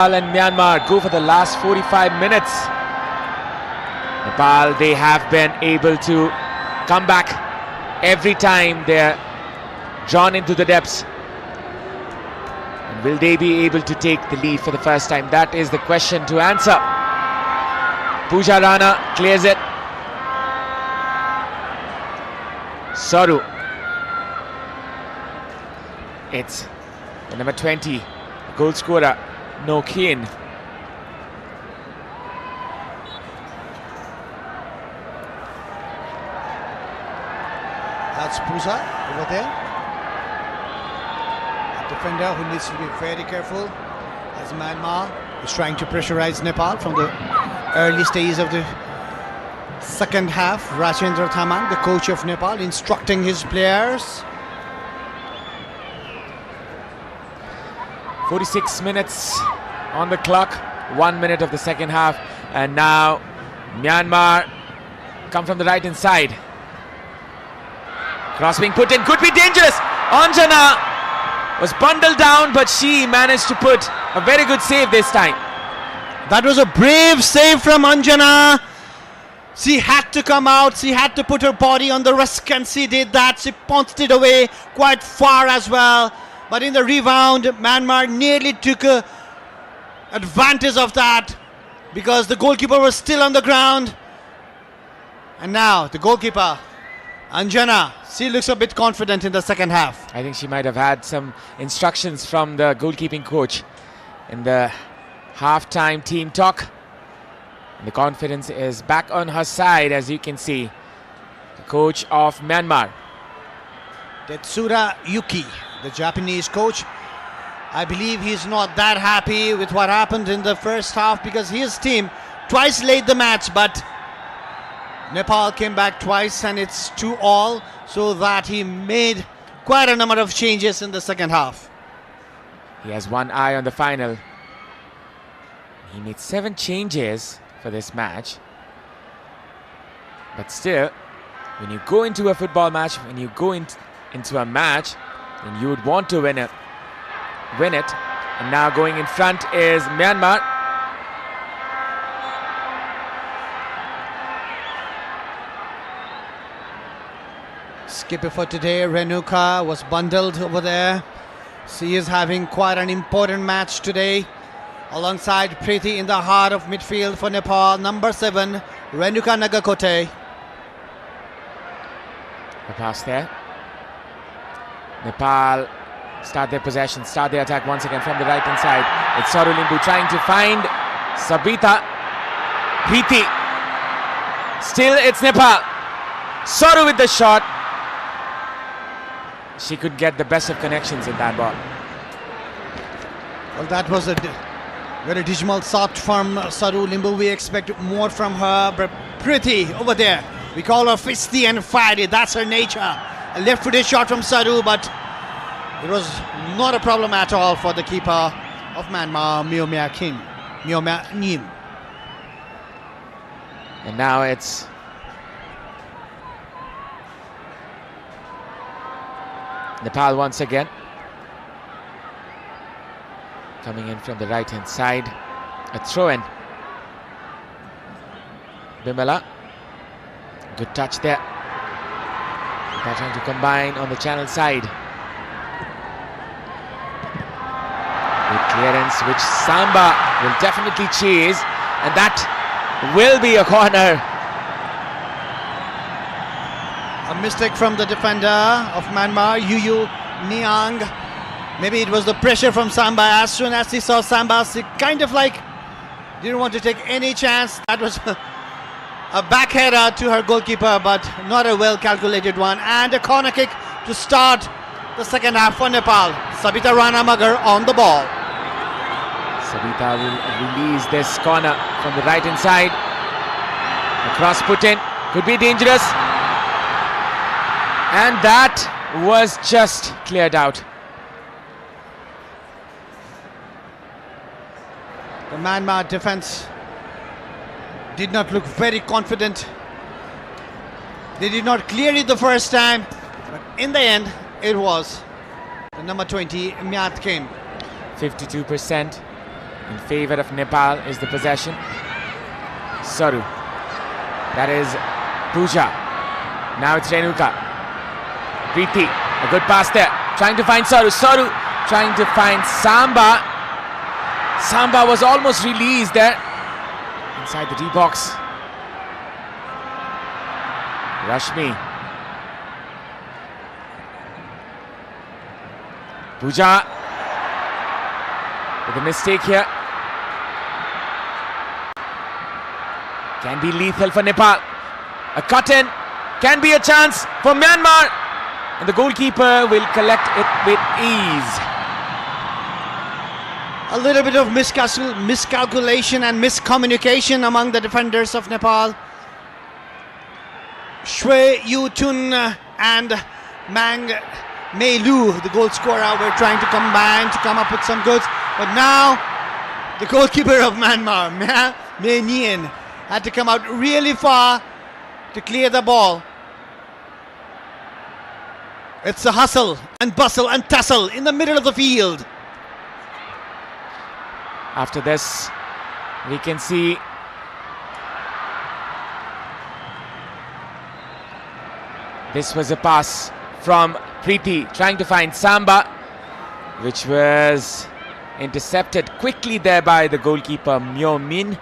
Nepal and Myanmar go for the last 45 minutes. Nepal, they have been able to come back every time they're drawn into the depths. And will they be able to take the lead for the first time? That is the question to answer. Pooja Rana clears it. Saru. It's the number 20 goal scorer, No Keen. That's Pooja over there. A defender who needs to be very careful as Myanmar is trying to pressurize Nepal from the early stages of the second half. Rajendra Thamang, the coach of Nepal, instructing his players. 46 minutes on the clock, 1 minute of the second half, and now Myanmar come from the right hand side. Cross being put in, could be dangerous. Anjana was bundled down, but she managed to put a very good save this time. That was a brave save from Anjana. She had to come out, she had to put her body on the risk, and she did that. She pounced it away quite far as well. But in the rebound, Myanmar nearly took advantage of that because the goalkeeper was still on the ground. And now the goalkeeper, Anjana, she looks a bit confident in the second half. I think she might have had some instructions from the goalkeeping coach in the half-time team talk. And the confidence is back on her side, as you can see. The coach of Myanmar, Tetsura Yuki, the Japanese coach. I believe he's not that happy with what happened in the first half because his team twice led the match, but Nepal came back twice and it's 2-2, so that he made quite a number of changes in the second half. he has one eye on the final. He made 7 changes for this match. But still, when you go into a football match, when you go into a match, then you would want to win it. And now going in front is Myanmar. Skipper for today, Renuka, was bundled over there. She is having quite an important match today. Alongside Preeti in the heart of midfield for Nepal, number 7, Renuka Nagakote. The pass there. Nepal start their possession, start their attack once again from the right hand side. It's Saru Limbu trying to find Sabita. Preeti. Still it's Nepal. Saru with the shot. She could get the best of connections in that ball. Well, that was a very dismal shot from Saru Limbu. We expect more from her, but Preeti over there. We call her fisty and fiery. That's her nature. A left-footed shot from Saru, but it was not a problem at all for the keeper of Myanmar, Myomya Nim. And now it's Nepal once again. Coming in from the right-hand side. A throw-in. Bimala. Good touch there. They're trying to combine on the channel side. Good clearance, which Samba will definitely chase, and that will be a corner. A mistake from the defender of Myanmar, Yuyu Niang. Maybe it was the pressure from Samba. As soon as he saw Samba, he kind of like didn't want to take any chance. That was a backheader to her goalkeeper, but not a well calculated one. And a corner kick to start the second half for Nepal. Sabita Rana Magar on the ball. Sabita will release this corner from the right hand side. The cross put in, could be dangerous. And that was just cleared out. The Myanmar defense did not look very confident. They did not clear it the first time, but in the end, it was the number 20, Myat Kim. 52%. In favor of Nepal is the possession. Saru. That is Pooja. Now it's Renuka. Preeti. A good pass there. Trying to find Saru. Saru trying to find Samba. Samba was almost released there. Inside the D box. Rashmi. Pooja. With a mistake here. Can be lethal for Nepal. A cut in. Can be a chance for Myanmar. And the goalkeeper will collect it with ease. A little bit of miscalculation and miscommunication among the defenders of Nepal. Shwe Yu-tun and Mang Mei-lu, the goal scorer, were trying to combine to come up with some goods. But now, the goalkeeper of Myanmar, Mei Nien, had to come out really far to clear the ball. It's a hustle and bustle and tussle in the middle of the field. After this, we can see this was a pass from Preeti trying to find Samba, which was intercepted quickly there by the goalkeeper Myo Min.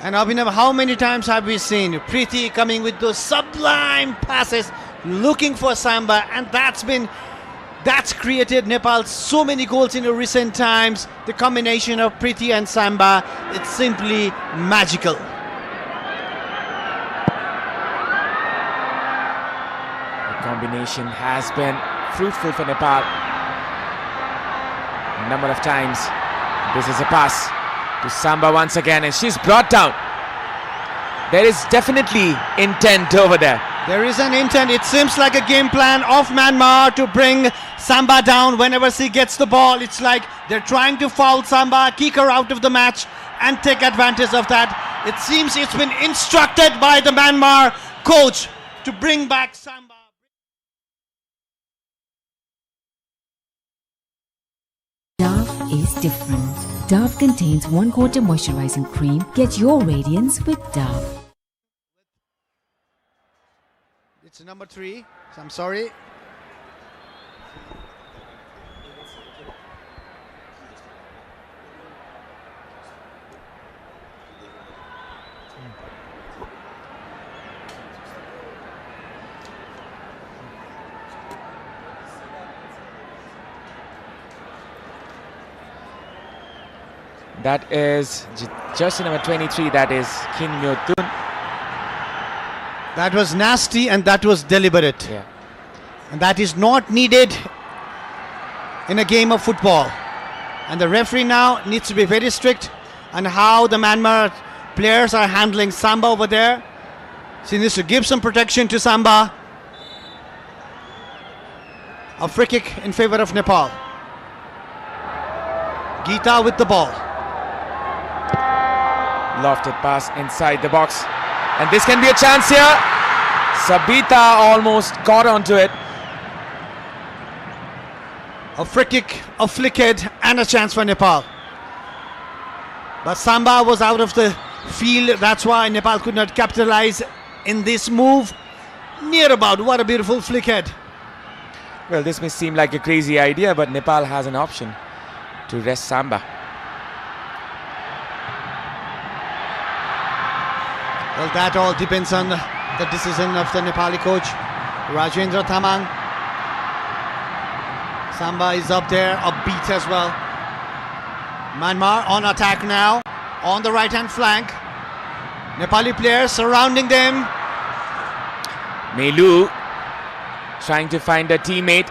And Abhinav, how many times have we seen Preeti coming with those sublime passes, looking for Samba, and that's created Nepal so many goals in the recent times. The combination of Preeti and Samba, it's simply magical. The combination has been fruitful for Nepal a number of times. This is a pass to Samba once again, and she's brought down. There is definitely intent over there. There is an intent. It seems like a game plan of Myanmar to bring Samba down whenever she gets the ball. It's like they're trying to foul Samba, kick her out of the match, and take advantage of that. It seems it's been instructed by the Myanmar coach to bring back Samba. Dove is different. Dove contains 1/4 moisturizing cream. Get your radiance with Dove. It's number 3. So I'm sorry. That is jersey number 23, that is Kim Myo-tun. That was nasty and that was deliberate. Yeah. And that is not needed in a game of football. And the referee now needs to be very strict on how the Myanmar players are handling Samba over there. She needs to give some protection to Samba. A free kick in favor of Nepal. Geeta with the ball. Lofted pass inside the box. And this can be a chance here. Sabita almost got onto it. A free kick, a flickhead, and a chance for Nepal. But Samba was out of the field. That's why Nepal could not capitalize in this move. Near about. What a beautiful flickhead. Well, this may seem like a crazy idea, but Nepal has an option to rest Samba. Well, that all depends on the decision of the Nepali coach, Rajendra Thamang. Samba is up there, upbeat as well. Myanmar on attack now, on the right-hand flank. Nepali players surrounding them. Mei-lu trying to find a teammate.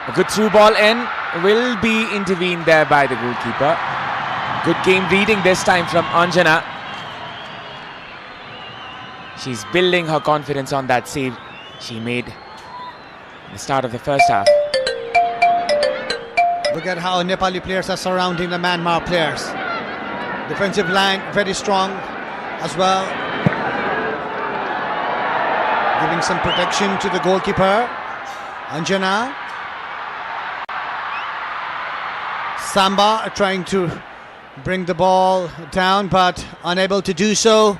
A good through ball in, will be intervened there by the goalkeeper. Good game reading this time from Anjana. She's building her confidence on that save she made at the start of the first half. Look at how Nepali players are surrounding the Myanmar players. Defensive line very strong as well. Giving some protection to the goalkeeper, Anjana. Samba trying to bring the ball down, but unable to do so.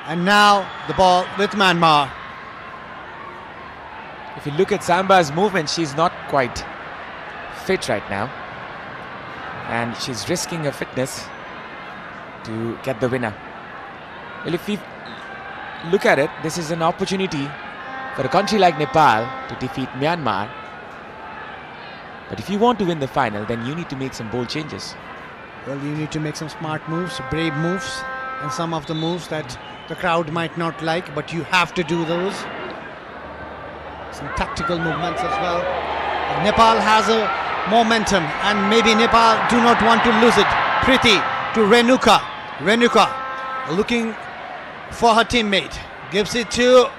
And now the ball with Myanmar. If you look at Samba's movement, she's not quite fit right now. And she's risking her fitness to get the winner. Well, if we look at it, this is an opportunity for a country like Nepal to defeat Myanmar. But if you want to win the final, then you need to make some bold changes. Well, you need to make some smart moves, brave moves, and some of the moves that the crowd might not like, but you have to do those. Some tactical movements as well. Nepal has a momentum, and maybe Nepal do not want to lose it. Priti to Renuka. Renuka looking for her teammate. Gives it to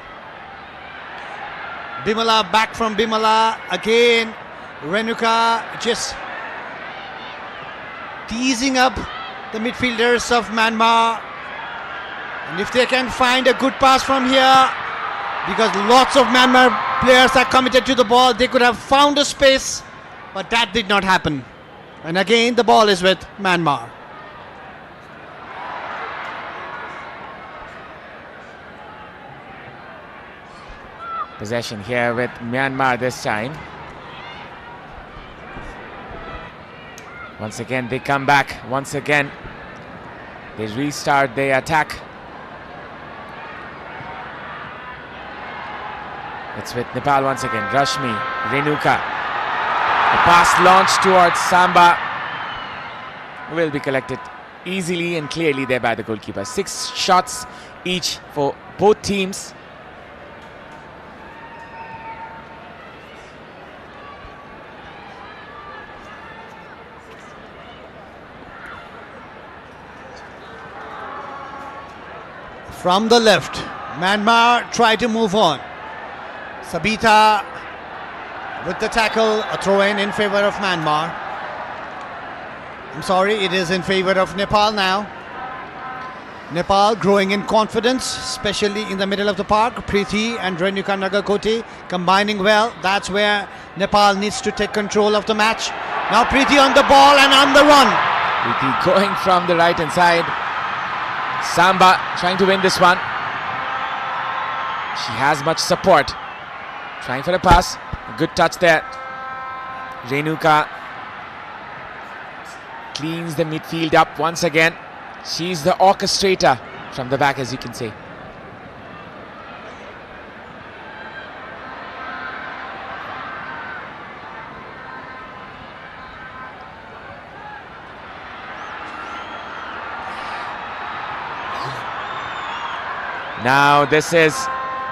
Bimala, back from Bimala again. Renuka just teasing up the midfielders of Myanmar. And if they can find a good pass from here, because lots of Myanmar players are committed to the ball, they could have found a space, but that did not happen. And again, the ball is with Myanmar. Possession here with Myanmar this time. Once again, they come back. Once again, they restart their attack. It's with Nepal once again. Rashmi, Renuka. The pass launched towards Samba will be collected easily and clearly there by the goalkeeper. 6 shots each for both teams. From the left, Myanmar try to move on. Sabita with the tackle, a throw-in in favor of Myanmar. I'm sorry, it is in favor of Nepal now. Nepal growing in confidence, especially in the middle of the park. Priti and Renuka Nagakoti combining well. That's where Nepal needs to take control of the match. Now Priti on the ball and on the run. Priti going from the right hand side. Samba trying to win this one. She has much support. Trying for a pass. A good touch there. Renuka cleans the midfield up once again. She's the orchestrator from the back, as you can see. Now this is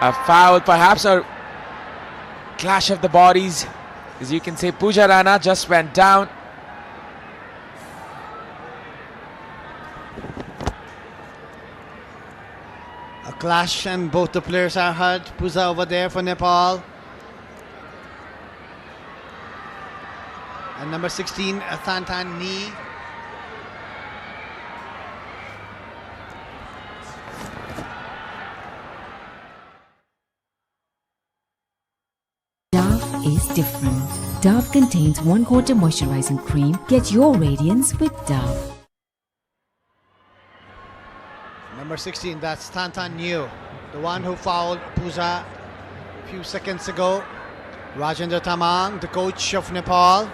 a foul perhaps, or clash of the bodies. As you can say, Pooja Rana just went down. A clash and both the players are hurt. Pooja over there for Nepal. And number 16, Thantan Ni. Dove is different. Dove contains 1/4 moisturizing cream. Get your radiance with Dove. Number 16, that's Thantan New, the one who fouled Pooja a few seconds ago. Rajendra Tamang, the coach of Nepal.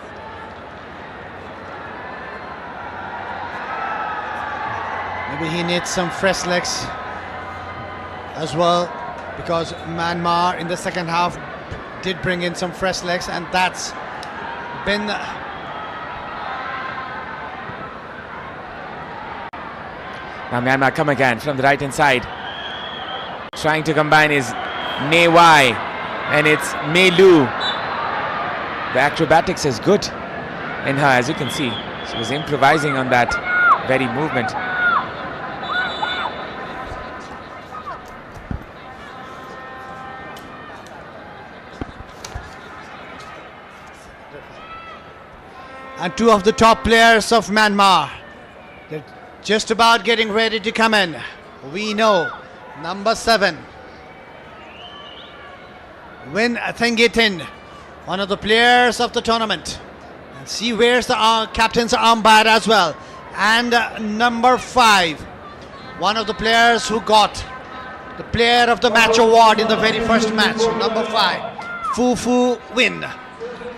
Maybe he needs some fresh legs as well, because Myanmar in the second half did bring in some fresh legs, and that's been Now Myanmar come again from the right hand side. Trying to combine is Mei Wai, and it's Mei Lu. The acrobatics is good in her, as you can see. She was improvising on that very movement. and two of the top players of Myanmar. They're just about getting ready to come in. We know number 7, Win Thengitin, one of the players of the tournament. See where's the captain's armband as well. And number 5, one of the players who got the player of the match award in the very first match. Number 5, Fu Win.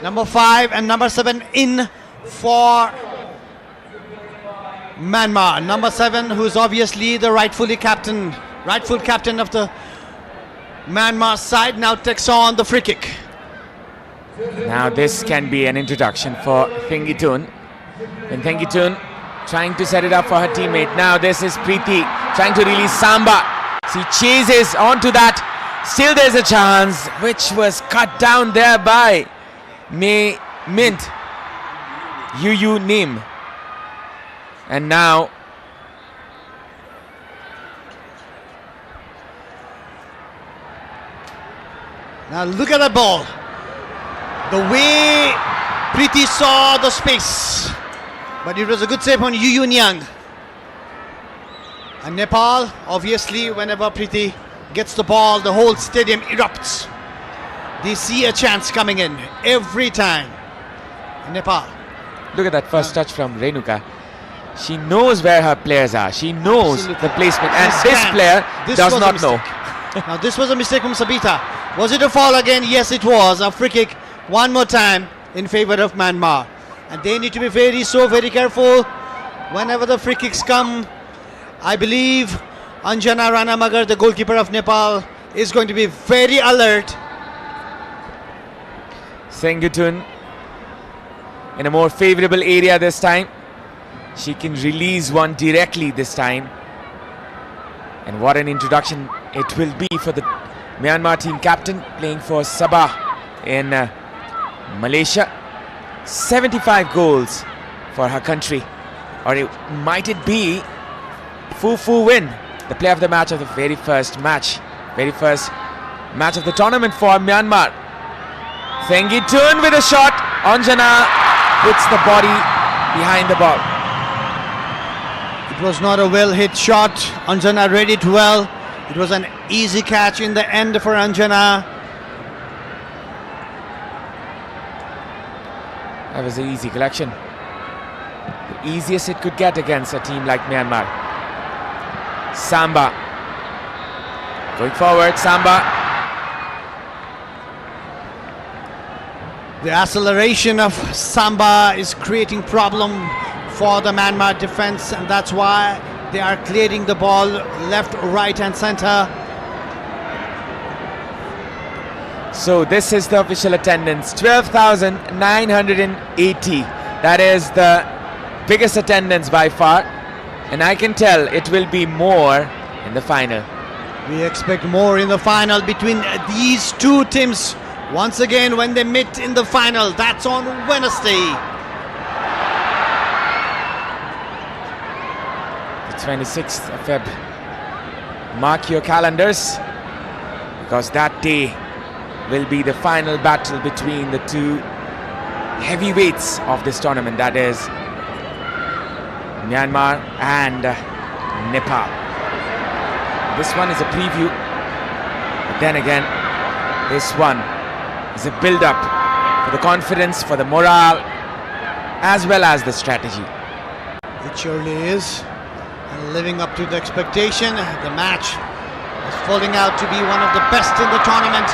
Number 5 and number 7 in for Myanmar. Number 7, who's obviously the rightful captain of the Myanmar side, now takes on the free kick. Now this can be an introduction for Thengitun. And Thengitun trying to set it up for her teammate. Now this is Preeti trying to release Samba. She chases onto that. Still there's a chance, which was cut down there by Mint Yu Nim. And now look at that ball. The way Preeti saw the space, but it was a good save on Yu Nyang. And Nepal, obviously, whenever Preeti gets the ball, the whole stadium erupts. They see a chance coming in every time. Nepal. Look at that first touch from Renuka. She knows where her players are. She knows the placement, and this player does not know. Now this was a mistake from Sabita. Was it a foul again? Yes, it was. A free kick one more time in favor of Myanmar. And they need to be very careful whenever the free kicks come. I believe Anjana Ranamagar, the goalkeeper of Nepal, is going to be very alert. Thengitun in a more favorable area this time. She can release one directly this time. And what an introduction it will be for the Myanmar team captain playing for Sabah in Malaysia. 75 goals for her country. Or might it be Fu Win, the player of the match of the very first match of the tournament for Myanmar. Thengitun with a shot. Anjana puts the body behind the ball. It was not a well hit shot. Anjana read it well. It was an easy catch in the end for Anjana. That was an easy collection. The easiest it could get against a team like Myanmar. Samba. Going forward, Samba. The acceleration of Samba is creating problem for the Myanmar defense, and that's why they are clearing the ball left, right and center. So this is the official attendance, 12,980. That is the biggest attendance by far, and I can tell it will be more in the final. We expect more in the final between these two teams. Once again, when they meet in the final, that's on Wednesday. The 26th of Feb. Mark your calendars, because that day will be the final battle between the two heavyweights of this tournament, that is Myanmar and Nepal. This one is a preview, but then again, this one is a build-up for the confidence, for the morale, as well as the strategy. It surely is. And living up to the expectation, the match is falling out to be one of the best in the tournament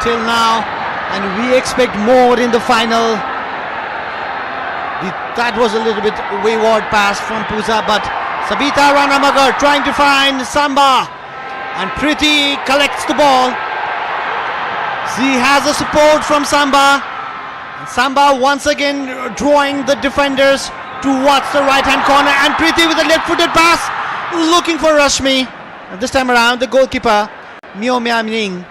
till now, and we expect more in the final. That was a little bit wayward pass from Puza, but Sabita Ranamagar trying to find Samba, and Preeti collects the ball. She has a support from Samba, and Samba once again drawing the defenders towards the right hand corner, and Preeti with a left footed pass looking for Rashmi. And this time around the goalkeeper Myo Myaning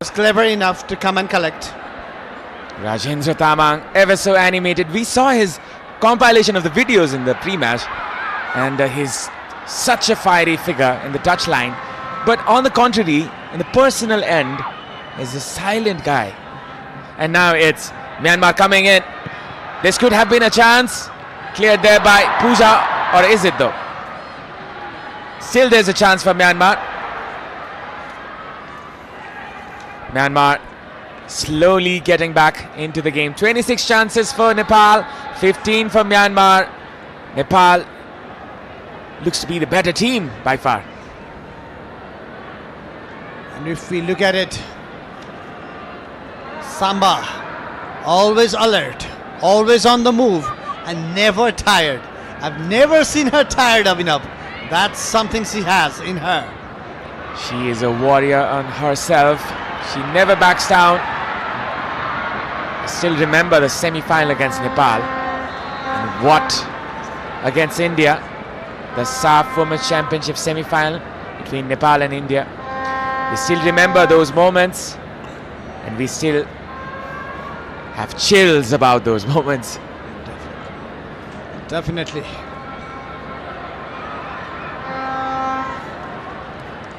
was clever enough to come and collect. Rajendra Tamang, ever so animated. We saw his compilation of the videos in the pre-match, and he's such a fiery figure in the touchline. But on the contrary, in the personal end, he's a silent guy. And now it's Myanmar coming in. This could have been a chance. Cleared there by Pooja, or is it though? Still there's a chance for Myanmar. Myanmar slowly getting back into the game. 26 chances for Nepal, 15 for Myanmar. Nepal looks to be the better team by far. And if we look at it, Samba, always alert, always on the move, and never tired. I've never seen her tired, Abhinav. That's something she has in her. She is a warrior on herself. She never backs down. I still remember the semi-final against Nepal. And what against India, the SAF Women's Championship semi-final between Nepal and India. We still remember those moments, and we still have chills about those moments. Definitely.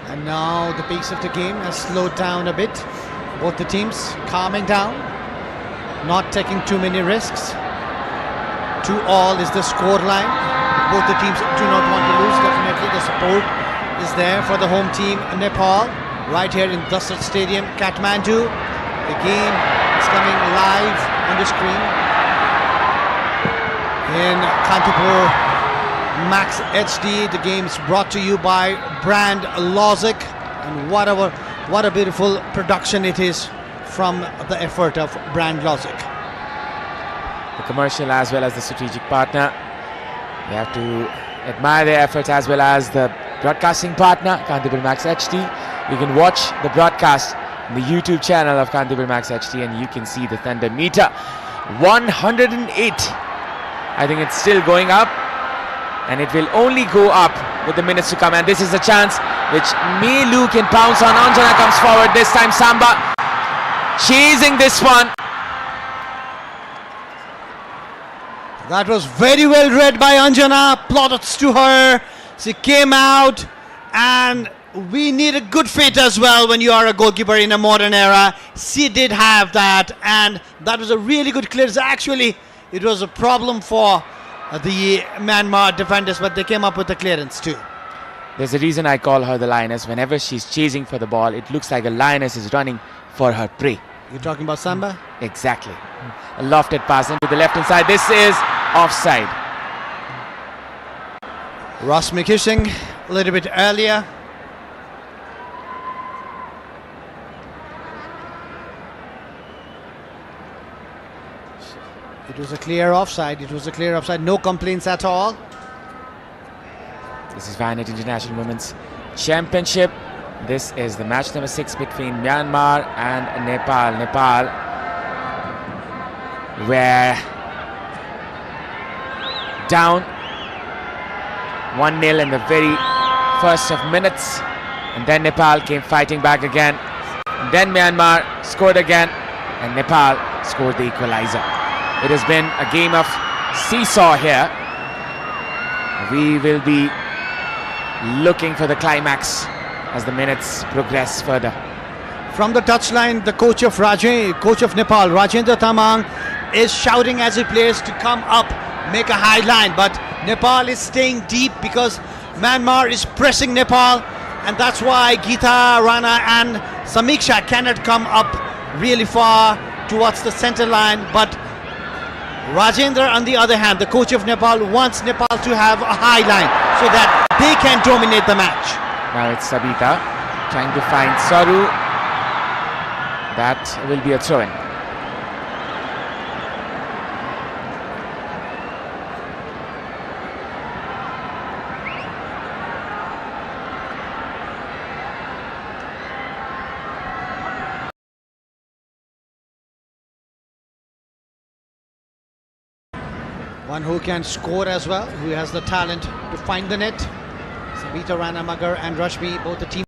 And now the pace of the game has slowed down a bit. Both the teams calming down, not taking too many risks. 2-all is the score line. Both the teams do not want to lose. Definitely the support is there for the home team, Nepal, right here in Dasrat Stadium, Kathmandu. The game is coming live on the screen in Kantipur Max HD. The game is brought to you by Brand Logic, and what a beautiful production it is from the effort of Brand Logic. The commercial as well as the strategic partner. We have to admire their efforts as well as the broadcasting partner, Kantipur Max HD. You can watch the broadcast on the YouTube channel of Kantipur Max HD, and you can see the Thunder meter. 108. I think it's still going up, and it will only go up with the minutes to come. And this is a chance which Melu can pounce on. Anjana comes forward. This time Samba chasing this one. That was very well read by Anjana. Plaudits to her. She came out, and we need a good fit as well when you are a goalkeeper in a modern era. She did have that, and that was a really good clearance. Actually, it was a problem for the Myanmar defenders, but they came up with the clearance too. There's a reason I call her the lioness. Whenever she's chasing for the ball, it looks like a lioness is running for her prey. You're talking about Samba? Exactly. A lofted pass into the left hand side. This is offside. Rosmi kissing a little bit earlier. It was a clear offside. It was a clear offside. No complaints at all. This is Vinenet International Women's Championship. This is the match number 6 between Myanmar and Nepal. Nepal, were down 1-0 in the very first of minutes, and then Nepal came fighting back again. And then Myanmar scored again, and Nepal scored the equalizer. It has been a game of seesaw here. We will be looking for the climax as the minutes progress further. From the touchline, the coach of Nepal, Rajendra Tamang, is shouting as he plays to come up, make a high line, but Nepal is staying deep because Myanmar is pressing Nepal, and that's why Geeta, Rana and Samiksha cannot come up really far towards the center line. But Rajendra, on the other hand, the coach of Nepal, wants Nepal to have a high line so that they can dominate the match. Now it's Sabita trying to find Saru. That will be a throw-in. One who can score as well, who has the talent to find the net. Sabita Rana Magar and Rashmi, both the team